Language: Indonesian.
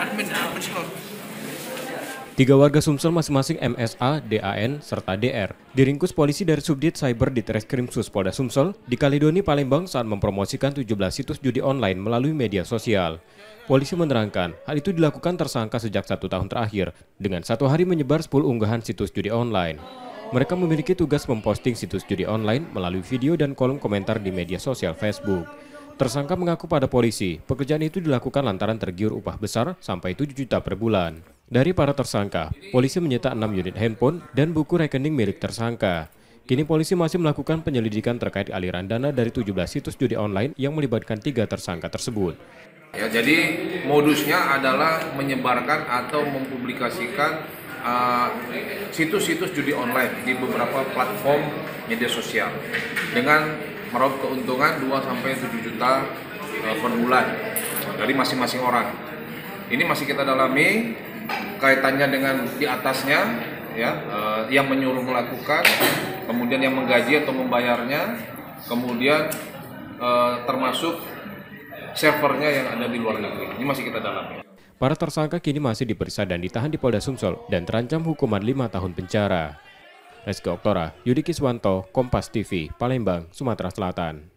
admin slot. 3 warga Sumsel masing-masing MSA, DAN, serta DR diringkus polisi dari Subdit Cyber di Treskrimsus Polda Sumsel di Kaledoni, Palembang saat mempromosikan 17 situs judi online melalui media sosial. Polisi menerangkan hal itu dilakukan tersangka sejak 1 tahun terakhir dengan 1 hari menyebar 10 unggahan situs judi online. Mereka memiliki tugas memposting situs judi online melalui video dan kolom komentar di media sosial Facebook. Tersangka mengaku pada polisi, pekerjaan itu dilakukan lantaran tergiur upah besar sampai 7 juta per bulan. Dari para tersangka, polisi menyita 6 unit handphone dan buku rekening milik tersangka. Kini polisi masih melakukan penyelidikan terkait aliran dana dari 17 situs judi online yang melibatkan 3 tersangka tersebut. Ya, jadi modusnya adalah menyebarkan atau mempublikasikan situs-situs judi online di beberapa platform media sosial dengan meraup keuntungan 2-7 juta per bulan dari masing-masing orang. Ini masih kita dalami kaitannya dengan di atasnya, ya, yang menyuruh melakukan, kemudian yang menggaji atau membayarnya, kemudian termasuk servernya yang ada di luar negeri. Ini masih kita dalami. Para tersangka kini masih diperiksa dan ditahan di Polda Sumsel dan terancam hukuman 5 tahun penjara. Reski Oktora, Yudi Kiswanto, Kompas TV, Palembang, Sumatera Selatan.